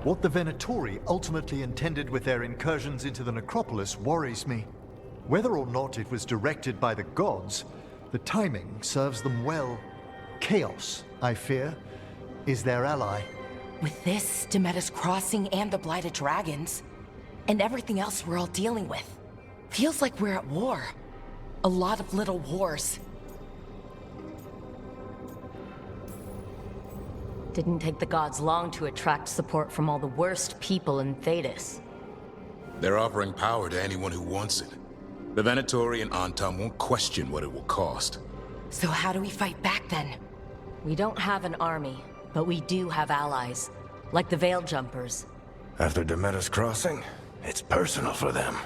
What the Venatori ultimately intended with their incursions into the necropolis worries me. Whether or not it was directed by the gods, the timing serves them well. Chaos, I fear, is their ally. With this, Demeter's Crossing and the Blighted Dragons, and everything else we're all dealing with, feels like we're at war. A lot of little wars. Didn't take the gods long to attract support from all the worst people in Thedas. They're offering power to anyone who wants it. The Venatori and Antam won't question what it will cost. So how do we fight back then? We don't have an army, but we do have allies, like the Veil Jumpers. After Demeter's Crossing, it's personal for them.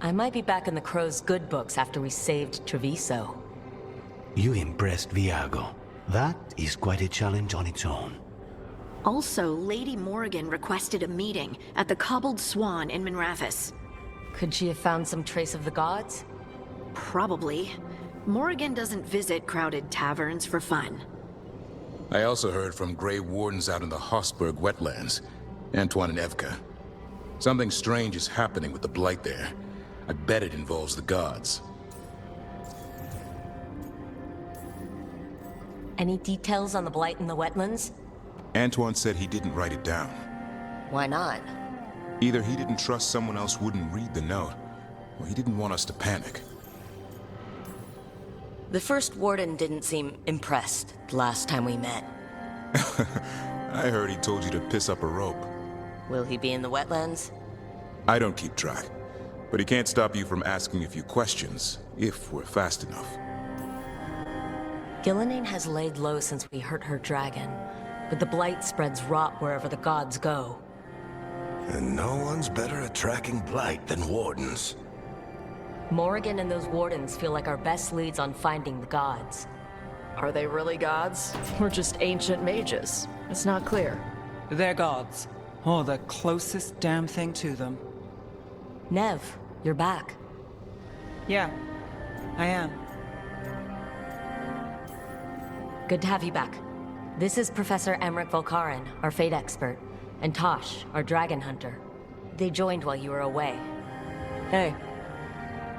I might be back in the Crow's good books after we saved Treviso. You impressed Viago. That is quite a challenge on its own. Also, Lady Morrigan requested a meeting at the Cobbled Swan in Minrathous. Could she have found some trace of the gods? Probably. Morrigan doesn't visit crowded taverns for fun. I also heard from Grey Wardens out in the Hossberg wetlands, Antoine and Evka. Something strange is happening with the Blight there. I bet it involves the gods. Any details on the Blight in the wetlands? Antoine said he didn't write it down. Why not? Either he didn't trust someone else wouldn't read the note, or he didn't want us to panic. The first warden didn't seem impressed the last time we met. I heard he told you to piss up a rope. Will he be in the wetlands? I don't keep track, but he can't stop you from asking a few questions, if we're fast enough. Gillenane has laid low since we hurt her dragon, but the Blight spreads rot wherever the gods go. And no one's better at tracking Blight than Wardens. Morrigan and those wardens feel like our best leads on finding the gods. Are they really gods? Or just ancient mages? It's not clear. They're gods. Or the closest damn thing to them. Nev, you're back. Yeah, I am. Good to have you back. This is Professor Emmerich Volkaren, our fate expert, and Tosh, our dragon hunter. They joined while you were away. Hey.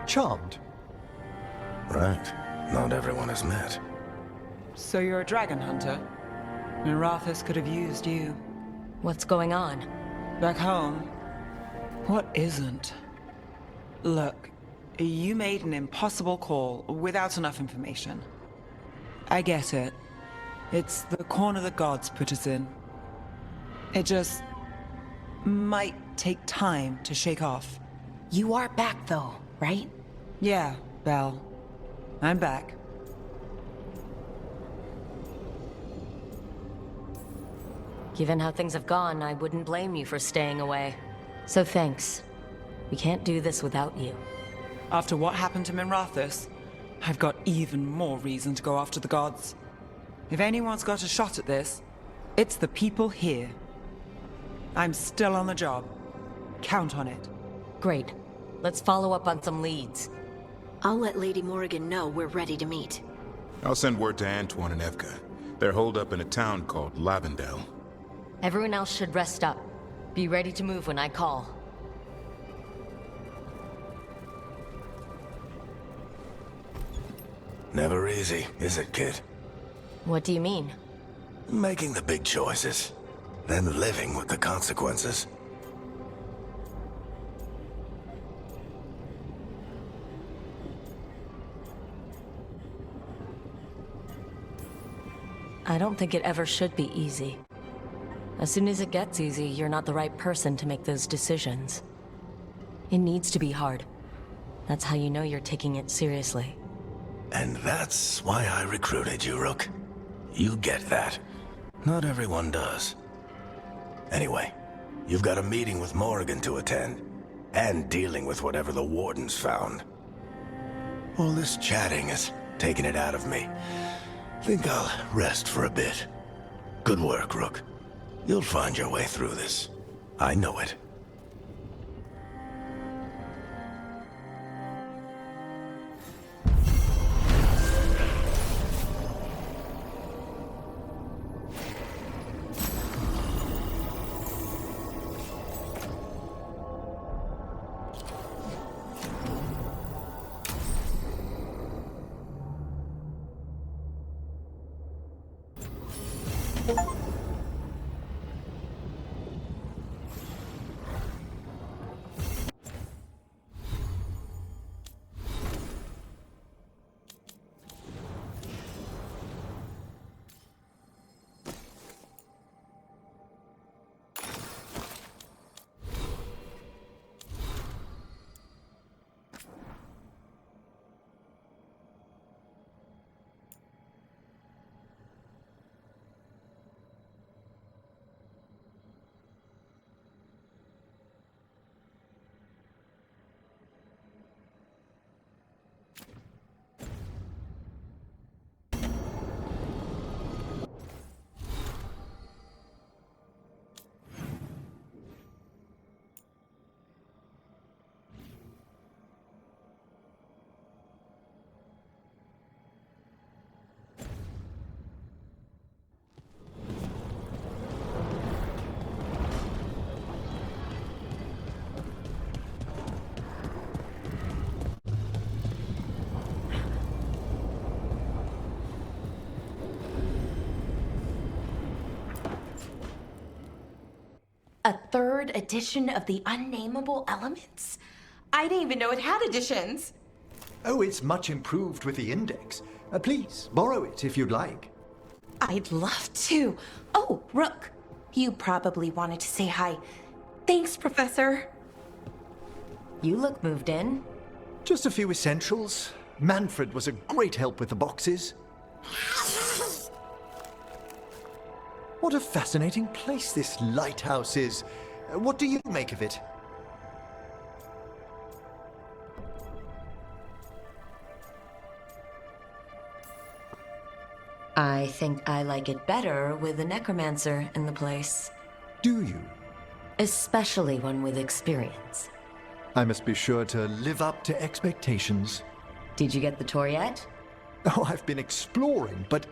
Charmed. Right. Not everyone has met. So you're a dragon hunter? Minrathous could have used you. What's going on? Back home? What isn't? Look, you made an impossible call without enough information. I get it. It's the corner the gods put us in. It just might take time to shake off. You are back though, right? Yeah, Belle. I'm back. Given how things have gone, I wouldn't blame you for staying away. So thanks. We can't do this without you. After what happened to Minrathous, I've got even more reason to go after the gods. If anyone's got a shot at this, it's the people here. I'm still on the job. Count on it. Great. Let's follow up on some leads. I'll let Lady Morrigan know we're ready to meet. I'll send word to Antoine and Evka. They're holed up in a town called Lavendel. Everyone else should rest up. Be ready to move when I call. Never easy, is it, kid? What do you mean? Making the big choices, then living with the consequences. I don't think it ever should be easy. As soon as it gets easy, you're not the right person to make those decisions. It needs to be hard. That's how you know you're taking it seriously. And that's why I recruited you, Rook. You get that. Not everyone does. Anyway, you've got a meeting with Morrigan to attend, and dealing with whatever the Wardens found. All this chatting is taking it out of me. Think I'll rest for a bit. Good work, Rook. You'll find your way through this. I know it. A third edition of the Unnameable Elements? I didn't even know it had editions. Oh, it's much improved with the index. Please, borrow it if you'd like. I'd love to. Oh, Rook, you probably wanted to say hi. Thanks, Professor. You look moved in. Just a few essentials. Manfred was a great help with the boxes. What a fascinating place this lighthouse is. What do you make of it? I think I like it better with a necromancer in the place. Do you? Especially one with experience. I must be sure to live up to expectations. Did you get the tour yet? Oh, I've been exploring, but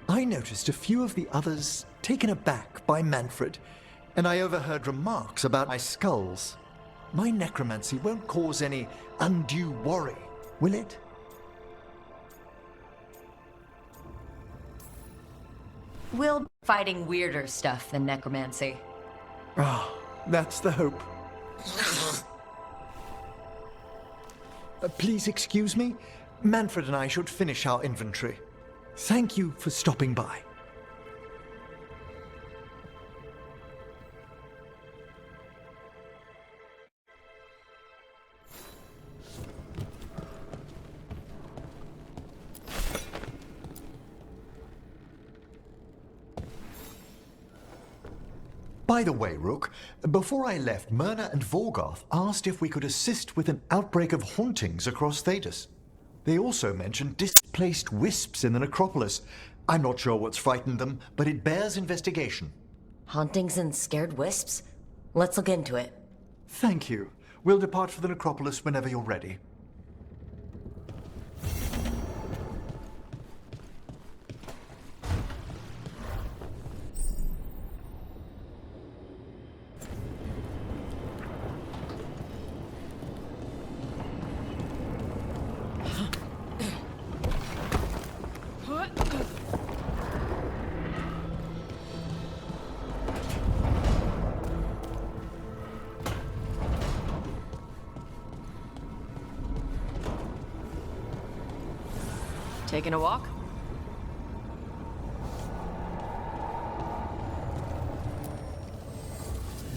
I noticed a few of the others taken aback by Manfred, and I overheard remarks about my skulls. My necromancy won't cause any undue worry, will it? We'll be fighting weirder stuff than necromancy. Ah, that's the hope. Please excuse me. Manfred and I should finish our inventory. Thank you for stopping by. By the way, Rook, before I left, Myrna and Veilguard asked if we could assist with an outbreak of hauntings across Thedas. They also mentioned displaced wisps in the necropolis. I'm not sure what's frightened them, but it bears investigation. Hauntings and scared wisps? Let's look into it. Thank you. We'll depart for the necropolis whenever you're ready. Taking a walk?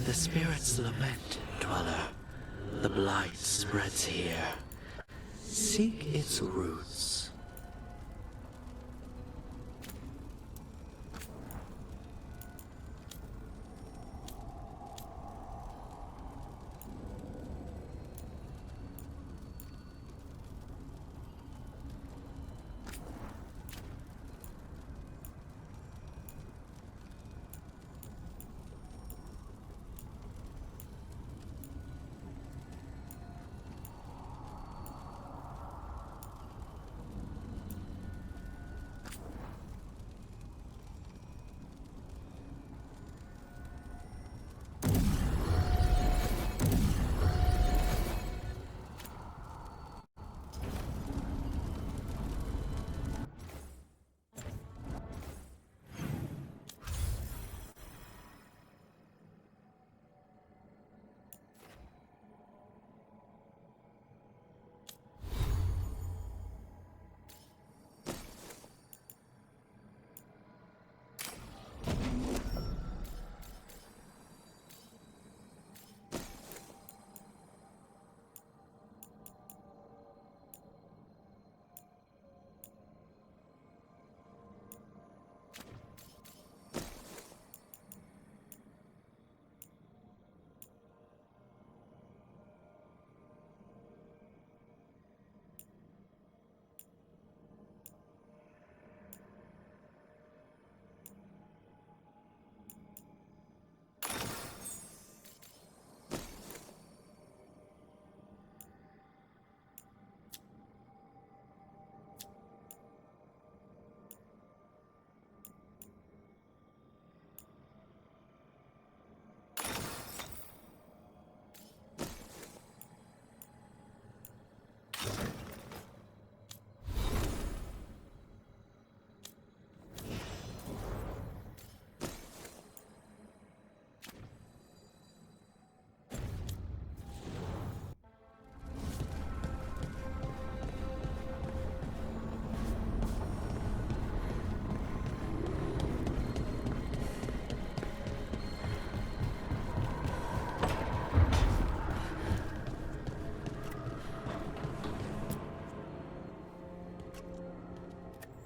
The spirits lament, Dweller. The blight spreads here. Seek its roots.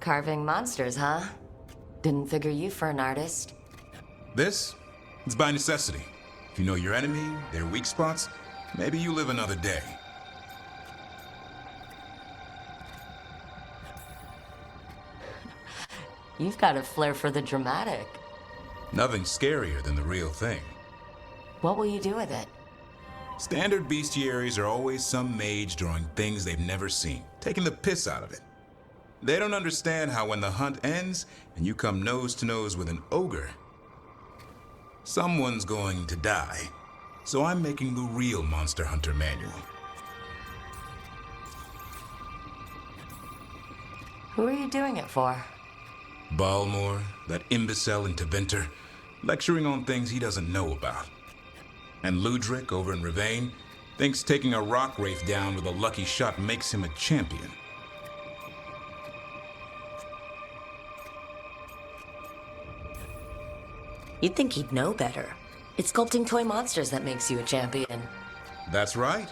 Carving monsters, huh? Didn't figure you for an artist. This? It's by necessity. If you know your enemy, their weak spots, maybe you live another day. You've got a flair for the dramatic. Nothing scarier than the real thing. What will you do with it? Standard bestiaries are always some mage drawing things they've never seen, taking the piss out of it. They don't understand how when the hunt ends and you come nose to nose with an ogre, someone's going to die. So I'm making the real Monster Hunter manual. Who are you doing it for? Balmor, that imbecile in Tevinter, lecturing on things he doesn't know about. And Ludric over in Rivain thinks taking a rock wraith down with a lucky shot makes him a champion. You'd think he'd know better. It's sculpting toy monsters that makes you a champion. That's right.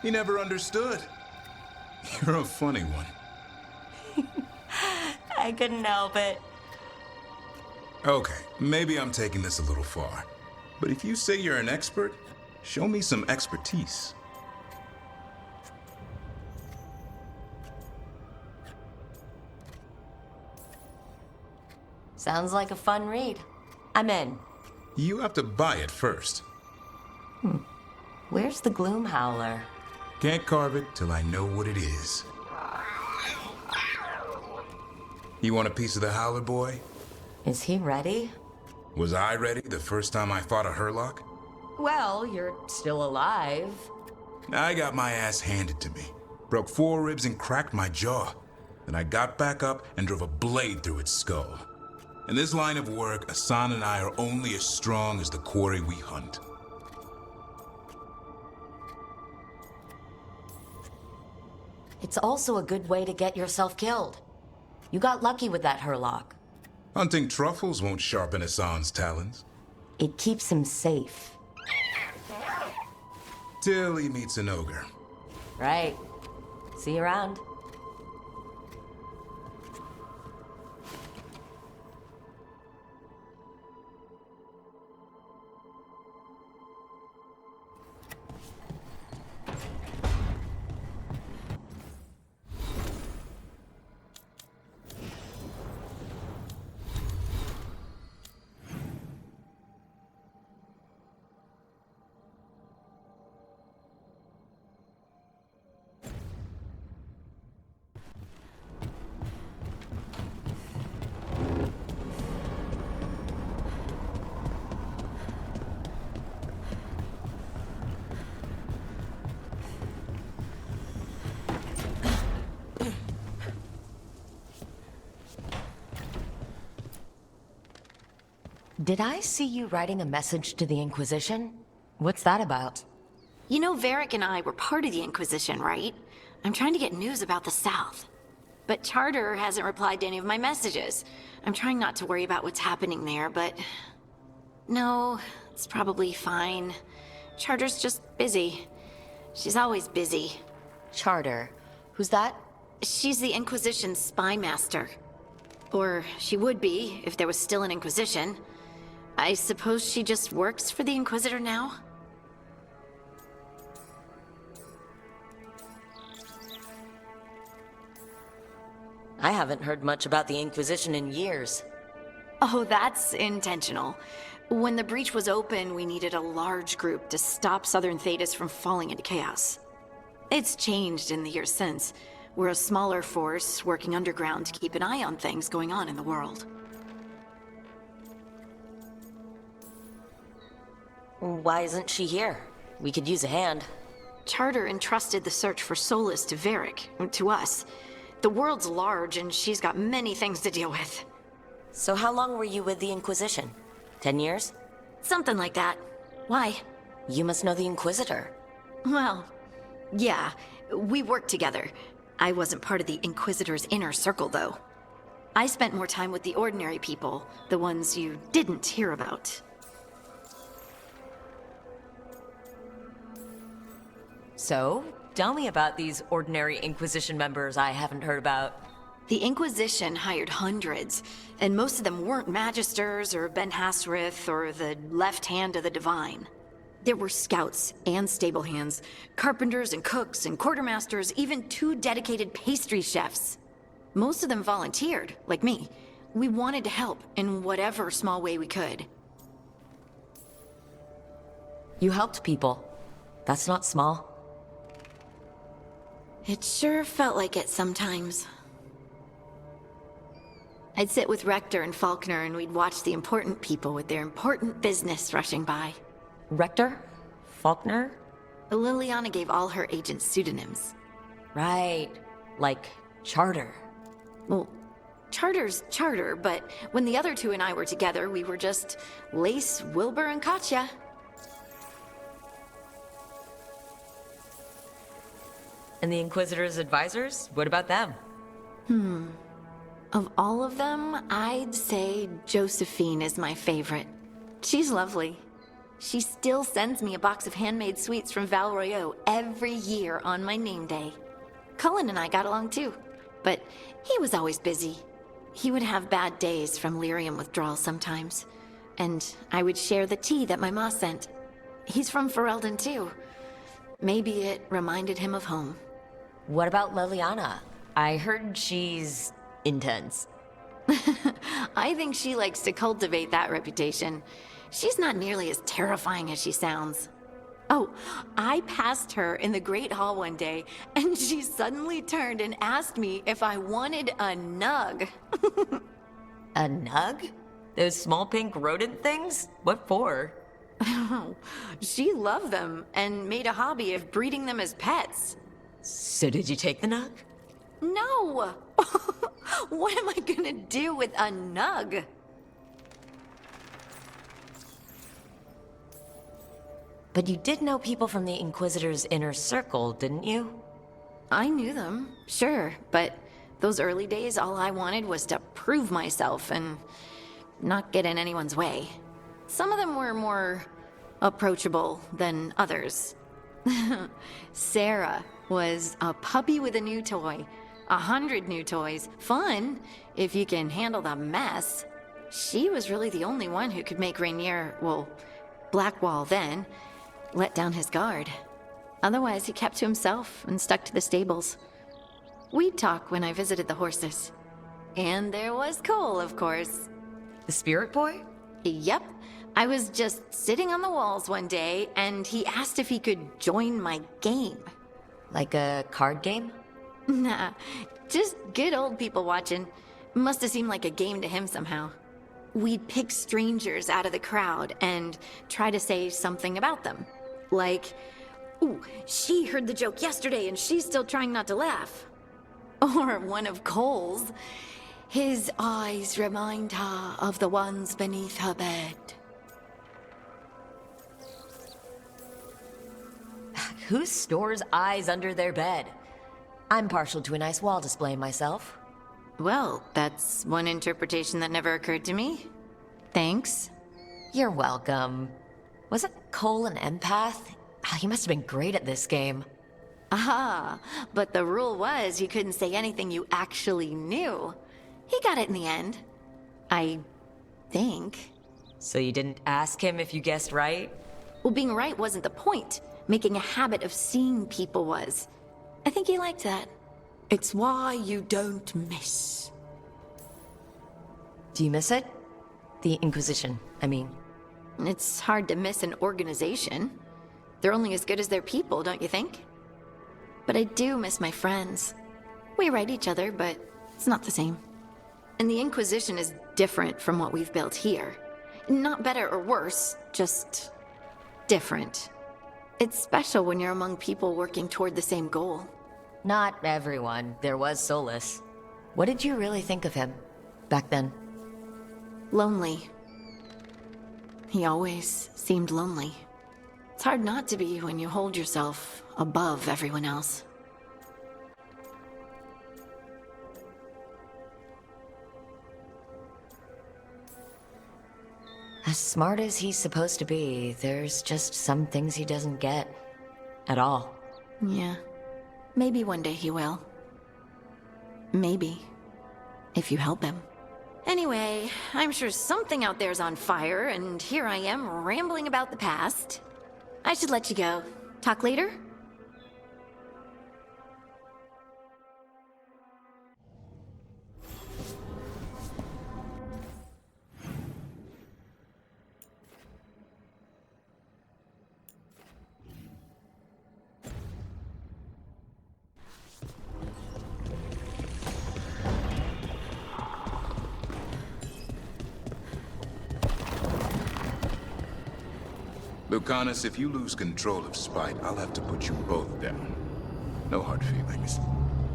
He never understood. You're a funny one. I couldn't help it. Okay, maybe I'm taking this a little far. But if you say you're an expert, show me some expertise. Sounds like a fun read. I'm in. You have to buy it first. Where's the Gloom Howler? Can't carve it till I know what it is. You want a piece of the Howler, boy? Is he ready? Was I ready the first time I fought a Hurlock? Well, you're still alive. I got my ass handed to me. Broke 4 ribs and cracked my jaw. Then I got back up and drove a blade through its skull. In this line of work, Asan and I are only as strong as the quarry we hunt. It's also a good way to get yourself killed. You got lucky with that Hurlock. Hunting truffles won't sharpen Asan's talons. It keeps him safe. Till he meets an ogre. Right. See you around. Did I see you writing a message to the Inquisition? What's that about? You know, Varric and I were part of the Inquisition, right? I'm trying to get news about the South. But Charter hasn't replied to any of my messages. I'm trying not to worry about what's happening there, but... No, it's probably fine. Charter's just busy. She's always busy. Charter. Who's that? She's the Inquisition's spy master. Or she would be, if there was still an Inquisition. I suppose she just works for the Inquisitor now? I haven't heard much about the Inquisition in years. Oh, that's intentional. When the breach was open, we needed a large group to stop Southern Thedas from falling into chaos. It's changed in the years since. We're a smaller force working underground to keep an eye on things going on in the world. Why isn't she here? We could use a hand. Charter entrusted the search for Solus to Varric, to us. The world's large, and she's got many things to deal with. So how long were you with the Inquisition? 10 years? Something like that. Why? You must know the Inquisitor. Well, yeah. We worked together. I wasn't part of the Inquisitor's inner circle, though. I spent more time with the ordinary people, the ones you didn't hear about. So, tell me about these ordinary Inquisition members I haven't heard about. The Inquisition hired hundreds, and most of them weren't Magisters or Ben Hasrith or the left hand of the Divine. There were scouts and stable hands, carpenters and cooks and quartermasters, even 2 dedicated pastry chefs. Most of them volunteered, like me. We wanted to help in whatever small way we could. You helped people. That's not small. It sure felt like it sometimes. I'd sit with Rector and Faulkner and we'd watch the important people with their important business rushing by. Rector? Faulkner? Liliana gave all her agents pseudonyms. Right. Like Charter. Well, Charter's Charter, but when the other 2 and I were together, we were just Lace, Wilbur, and Katya. And the Inquisitor's advisors? What about them? Of all of them, I'd say Josephine is my favorite. She's lovely. She still sends me a box of handmade sweets from Val Royeaux every year on my name day. Cullen and I got along too, but he was always busy. He would have bad days from lyrium withdrawal sometimes, and I would share the tea that my ma sent. He's from Ferelden too. Maybe it reminded him of home. What about Liliana? I heard she's intense. I think she likes to cultivate that reputation. She's not nearly as terrifying as she sounds. Oh, I passed her in the Great Hall one day, and she suddenly turned and asked me if I wanted a nug. A nug? Those small pink rodent things? What for? She loved them and made a hobby of breeding them as pets. So did you take the nug? No! What am I gonna do with a nug? But you did know people from the Inquisitor's inner circle, didn't you? I knew them, sure, but those early days, all I wanted was to prove myself and not get in anyone's way. Some of them were more approachable than others. Sarah was a puppy with a new toy. 100 new toys. Fun, if you can handle the mess. She was really the only one who could make Rainier, well, Blackwall then, let down his guard. Otherwise, he kept to himself and stuck to the stables. We'd talk when I visited the horses. And there was Cole, of course. The spirit boy? Yep. I was just sitting on the walls one day, and he asked if he could join my game. Like a card game? Nah, just good old people watching. Must have seemed like a game to him somehow. We'd pick strangers out of the crowd and try to say something about them. Like, ooh, she heard the joke yesterday and she's still trying not to laugh. Or one of Cole's. His eyes remind her of the ones beneath her bed. Who stores eyes under their bed? I'm partial to a nice wall display myself. Well, that's one interpretation that never occurred to me. Thanks. You're welcome. Wasn't Cole an empath? He must have been great at this game. Ah, but the rule was you couldn't say anything you actually knew. He got it in the end. I think. So you didn't ask him if you guessed right? Well, being right wasn't the point. Making a habit of seeing people was. I think he liked that. It's why you don't miss. Do you miss it? The Inquisition, I mean. It's hard to miss an organization. They're only as good as their people, don't you think? But I do miss my friends. We write each other, but it's not the same. And the Inquisition is different from what we've built here. Not better or worse, just different. It's special when you're among people working toward the same goal. Not everyone. There was Solus. What did you really think of him back then? Lonely. He always seemed lonely. It's hard not to be when you hold yourself above everyone else. As smart as he's supposed to be, there's just some things he doesn't get. At all. Yeah. Maybe one day he will. Maybe. If you help him. Anyway, I'm sure something out there's on fire, and here I am rambling about the past. I should let you go. Talk later? Lucanis, if you lose control of Spite, I'll have to put you both down. No hard feelings.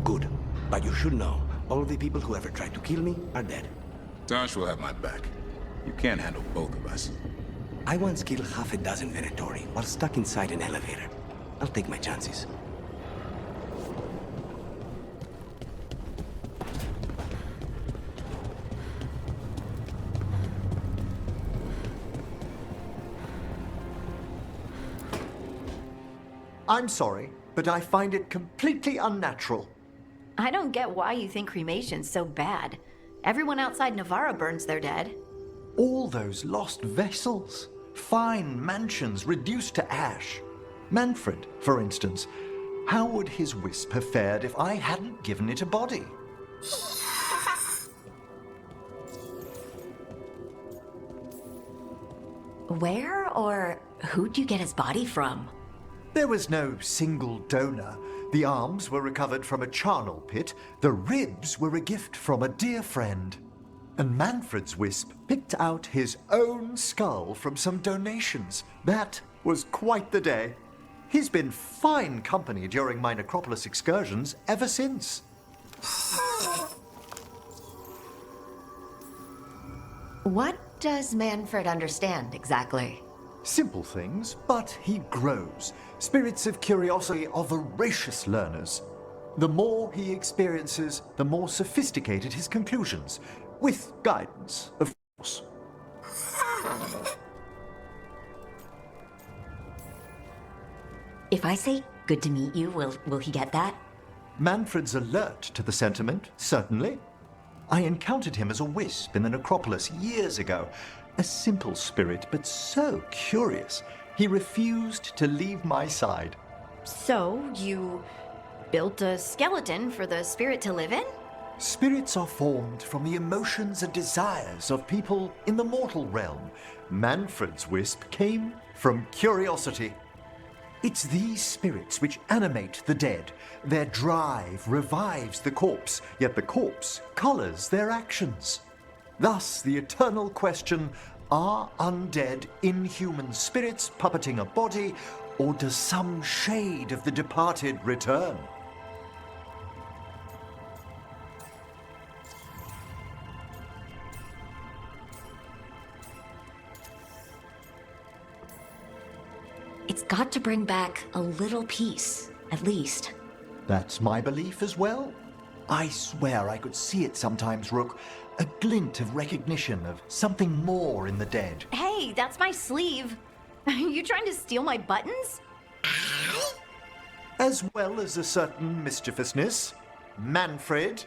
Good. But you should know, all the people who ever tried to kill me are dead. Tosh will have my back. You can't handle both of us. I once killed half a dozen Venatori while stuck inside an elevator. I'll take my chances. I'm sorry, but I find it completely unnatural. I don't get why you think cremation's so bad. Everyone outside Navarra burns their dead. All those lost vessels, fine mansions reduced to ash. Manfred, for instance, how would his wisp have fared if I hadn't given it a body? Where or who'd you get his body from? There was no single donor. The arms were recovered from a charnel pit. The ribs were a gift from a dear friend. And Manfred's wisp picked out his own skull from some donations. That was quite the day. He's been fine company during my necropolis excursions ever since. What does Manfred understand exactly? Simple things, but he grows. Spirits of curiosity are voracious learners. The more he experiences, the more sophisticated his conclusions. With guidance, of course. If I say good to meet you, will he get that? Manfred's alert to the sentiment, certainly. I encountered him as a wisp in the necropolis years ago. A simple spirit, but so curious. He refused to leave my side. So, you built a skeleton for the spirit to live in? Spirits are formed from the emotions and desires of people in the mortal realm. Manfred's wisp came from curiosity. It's these spirits which animate the dead. Their drive revives the corpse, yet the corpse colors their actions. Thus, the eternal question, are undead, inhuman spirits puppeting a body, or does some shade of the departed return? It's got to bring back a little peace, at least. That's my belief as well. I swear I could see it sometimes, Rook. A glint of recognition of something more in the dead. Hey, that's my sleeve. Are you trying to steal my buttons? As well as a certain mischievousness. Manfred.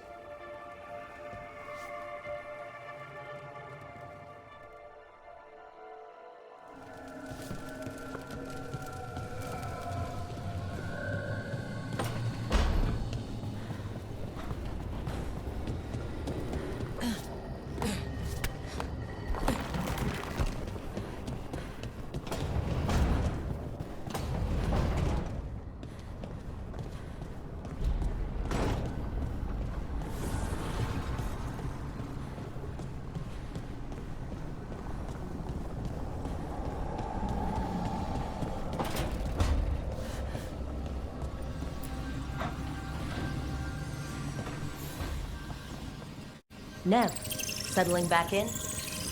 Nev, settling back in?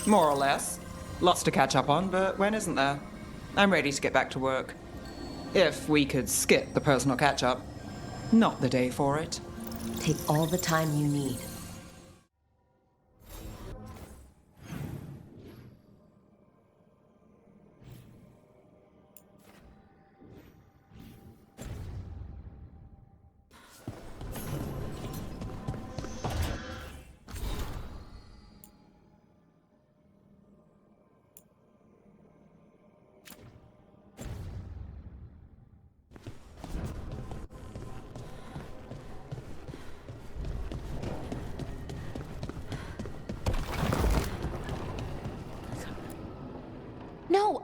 More or less. Lots to catch up on, but when isn't there? I'm ready to get back to work. If we could skip the personal catch-up. Not the day for it. Take all the time you need.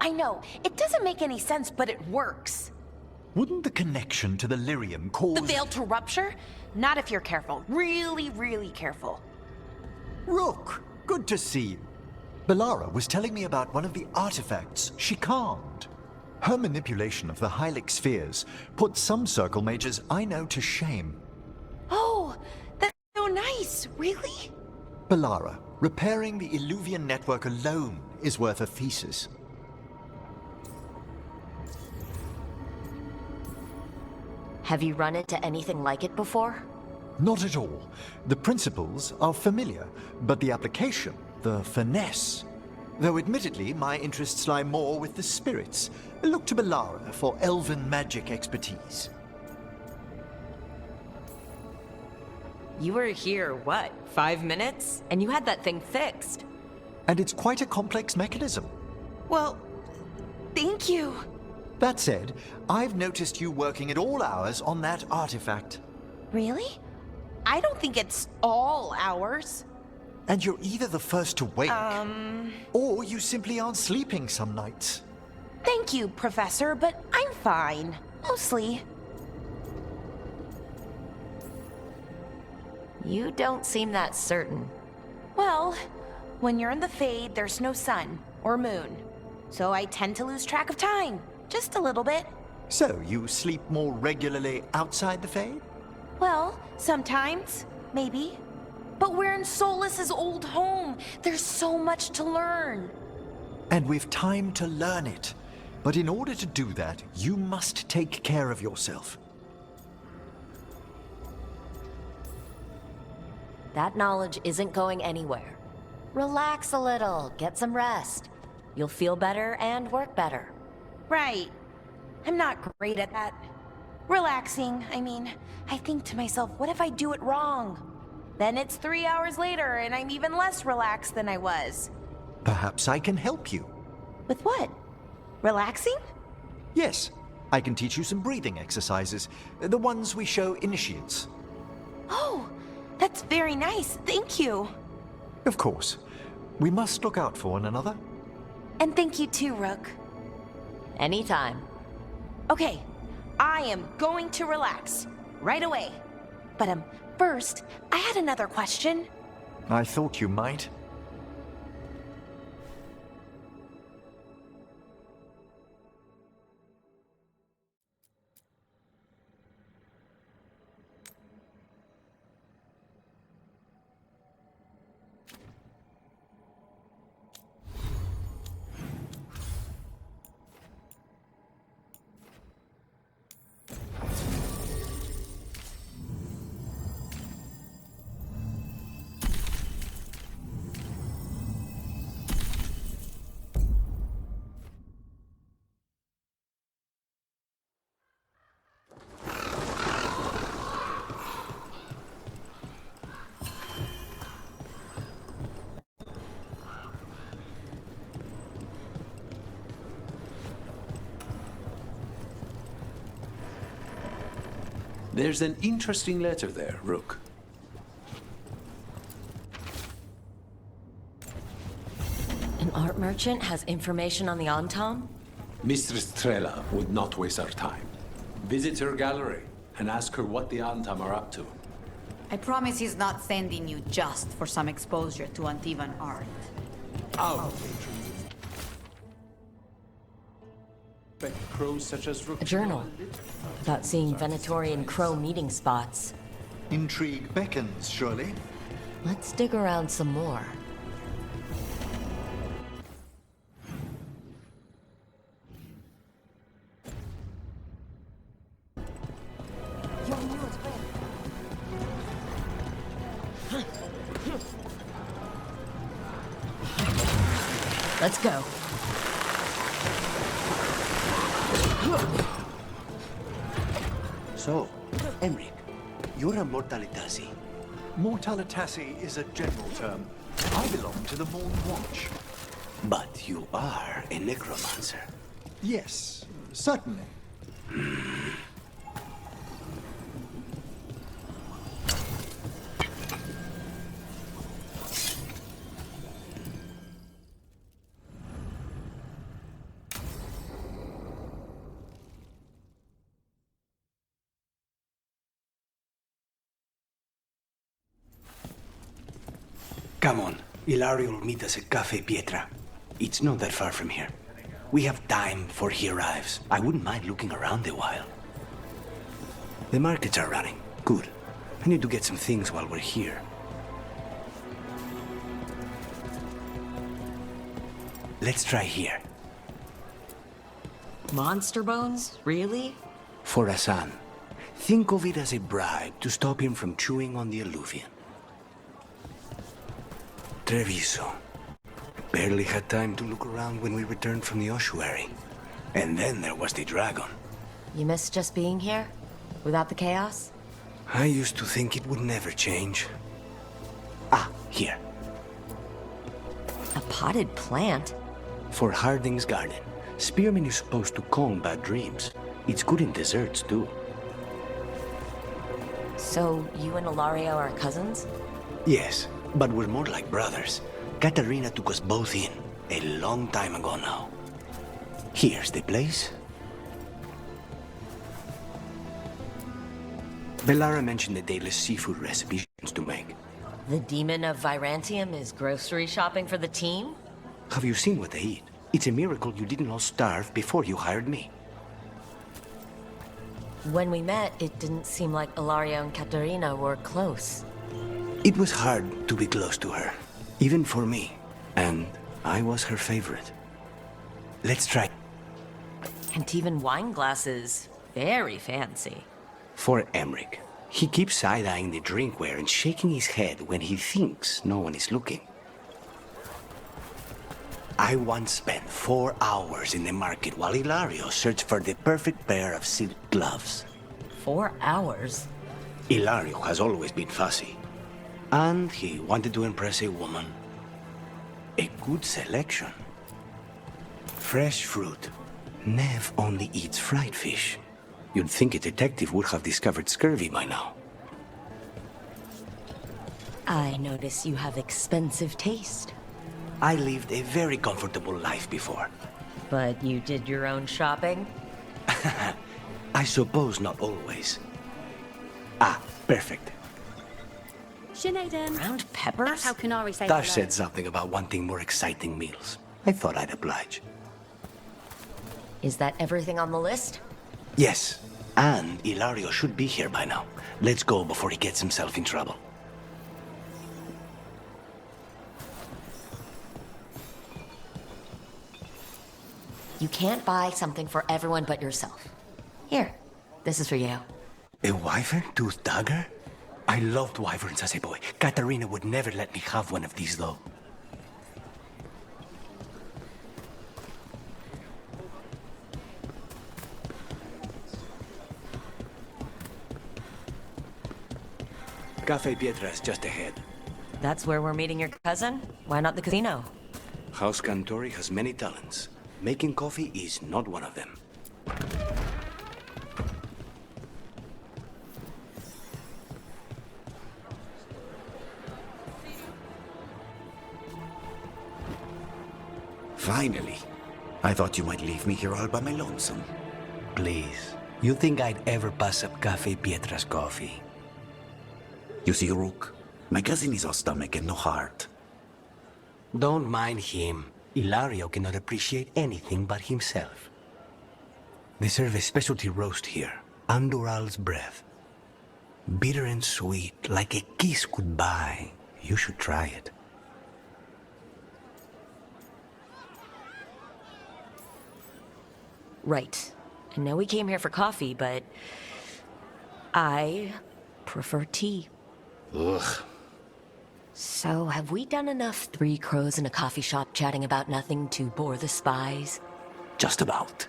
I know. It doesn't make any sense, but it works. Wouldn't the connection to the lyrium cause... The veil to rupture? Not if you're careful. Really, really careful. Rook, good to see you. Belara was telling me about one of the artifacts she calmed. Her manipulation of the Hylic spheres put some circle mages I know to shame. Oh, that's so nice. Really? Belara, repairing the Illuvian network alone is worth a thesis. Have you run into anything like it before? Not at all. The principles are familiar, but the application, the finesse. Though admittedly, my interests lie more with the spirits. Look to Belara for elven magic expertise. You were here, what, 5 minutes? And you had that thing fixed. And it's quite a complex mechanism. Well, thank you. That said, I've noticed you working at all hours on that artifact. Really? I don't think it's all hours. And you're either the first to wake, or you simply aren't sleeping some nights. Thank you, Professor, but I'm fine. Mostly. You don't seem that certain. Well, when you're in the Fade, there's no sun or moon. So I tend to lose track of time. Just a little bit. So, you sleep more regularly outside the Fade? Well, sometimes. Maybe. But we're in Solus's old home. There's so much to learn. And we've time to learn it. But in order to do that, you must take care of yourself. That knowledge isn't going anywhere. Relax a little, get some rest. You'll feel better and work better. Right. I'm not great at that. Relaxing, I mean, I think to myself, what if I do it wrong? Then it's 3 hours later and I'm even less relaxed than I was. Perhaps I can help you. With what? Relaxing? Yes, I can teach you some breathing exercises, the ones we show initiates. Oh, that's very nice, thank you. Of course. We must look out for one another. And thank you too, Rook. Anytime. Okay, I am going to relax. Right away. But first, I had another question. I thought you might. There's an interesting letter there, Rook. An art merchant has information on the Antam? Mistress Trela would not waste our time. Visit her gallery and ask her what the Antam are up to. I promise he's not sending you just for some exposure to Antivan art. Out. Crows such as Rook. A journal about seeing Venatorian crow meeting spots. Intrigue beckons, surely. Let's dig around some more. Let's go. So, Emric, you're a Mortalitasi. Mortalitasi is a general term. I belong to the Morn Watch. But you are a necromancer. Yes, certainly. Come on. Ilario will meet us at Cafe Pietra. It's not that far from here. We have time before he arrives. I wouldn't mind looking around a while. The markets are running. Good. I need to get some things while we're here. Let's try here. Monster bones? Really? For Hassan. Think of it as a bribe to stop him from chewing on the alluvian. Treviso. Barely had time to look around when we returned from the ossuary. And then there was the dragon. You miss just being here? Without the chaos? I used to think it would never change. Ah, here. A potted plant? For Harding's garden. Spearmint is supposed to calm bad dreams. It's good in desserts, too. So, you and Ilario are cousins? Yes, but we're more like brothers. Katarina took us both in, a long time ago now. Here's the place. Bellara mentioned the dayless seafood recipe she wants to make. The demon of Virantium is grocery shopping for the team? Have you seen what they eat? It's a miracle you didn't all starve before you hired me. When we met, it didn't seem like Ilario and Katarina were close. It was hard to be close to her, even for me. And I was her favorite. Let's try. And even wine glasses. Very fancy. For Emmerich. He keeps side-eyeing the drinkware and shaking his head when he thinks no one is looking. I once spent 4 hours in the market while Ilario searched for the perfect pair of silk gloves. 4 hours? Ilario has always been fussy. And he wanted to impress a woman. A good selection. Fresh fruit. Nev only eats fried fish. You'd think a detective would have discovered scurvy by now. I notice you have expensive taste. I lived a very comfortable life before. But you did your own shopping? I suppose not always. Ah, perfect. Sinead, Ground peppers? that's how Canary says Tash hello. said something about wanting more exciting meals. I thought I'd oblige. Is that everything on the list? Yes, and Ilario should be here by now. Let's go before he gets himself in trouble. You can't buy something for everyone but yourself. Here, this is for you. A wyvern tooth dagger? I loved wyverns as a boy. Katarina would never let me have one of these, though. Cafe Pietra is just ahead. That's where we're meeting your cousin? Why not the casino? House Cantori has many talents. Making coffee is not one of them. Finally. I thought you might leave me here all by my lonesome. Please. You think I'd ever pass up Cafe Pietra's coffee? You see, Rook, my cousin is all stomach and no heart. Don't mind him. Ilario cannot appreciate anything but himself. They serve a specialty roast here, Andoral's breath. Bitter and sweet, like a kiss goodbye. You should try it. Right. I know we came here for coffee, but I prefer tea. Ugh. So, have we done enough Three Crows in a coffee shop chatting about nothing to bore the spies? Just about.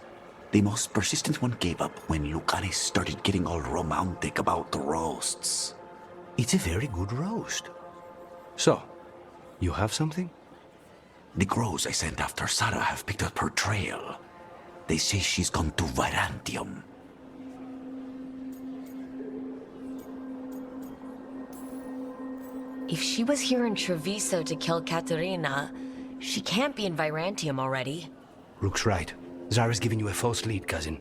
The most persistent one gave up when lucanis started getting all romantic about the roasts. It's a very good roast. So, you have something? The crows I sent after Sarah have picked up her trail. They say she's gone to Virantium. If she was here in Treviso to kill Katerina, she can't be in Virantium already. Rook's right. Zara's giving you a false lead, cousin.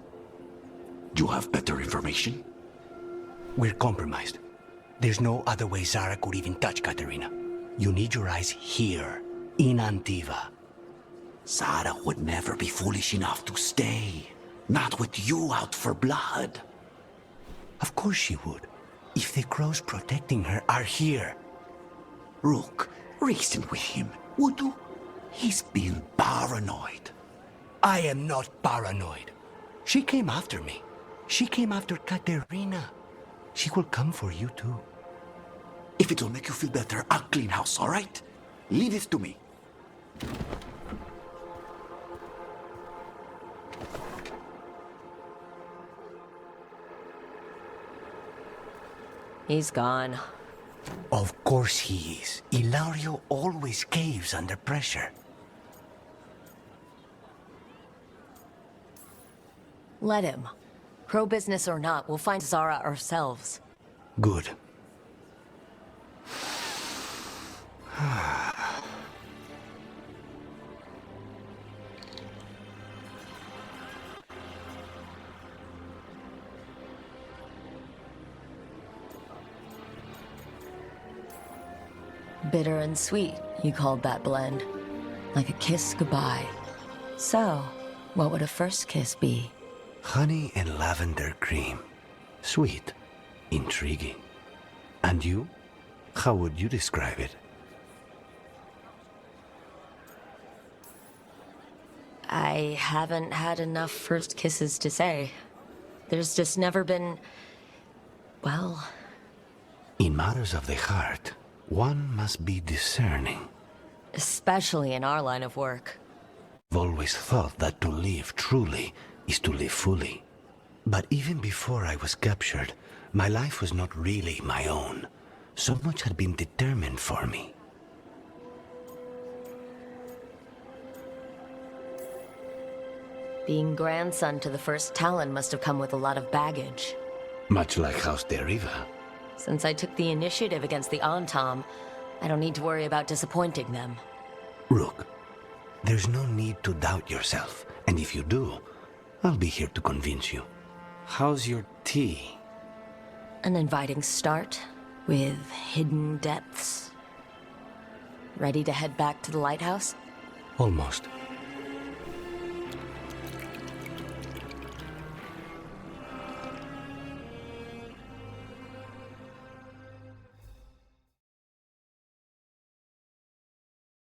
You have better information? We're compromised. There's no other way Zara could even touch Katerina. You need your eyes here, in Antiva. Sarah would never be foolish enough to stay. Not with you out for blood. Of course she would, if the crows protecting her are here. Rook, reason with him, would you? He's being paranoid. I am not paranoid. She came after me. She came after Katerina. She will come for you too. If it'll make you feel better, I'll clean house, all right? Leave it to me. He's gone. Of course he is. Ilario always caves under pressure. Let him. Crow business or not, we'll find Zara ourselves. Good. Bitter and sweet, you called that blend. Like a kiss goodbye. So, what would a first kiss be? Honey and lavender cream. Sweet. Intriguing. And you? How would you describe it? I haven't had enough first kisses to say. There's just never been... well... In matters of the heart, one must be discerning. Especially in our line of work. I've always thought that to live truly is to live fully. But even before I was captured, my life was not really my own. So much had been determined for me. Being grandson to the first Talon must have come with a lot of baggage. Much like House Deriva. Since I took the initiative against the Antam, I don't need to worry about disappointing them. Rook, there's no need to doubt yourself. And if you do, I'll be here to convince you. How's your tea? An inviting start, with hidden depths. Ready to head back to the lighthouse? Almost.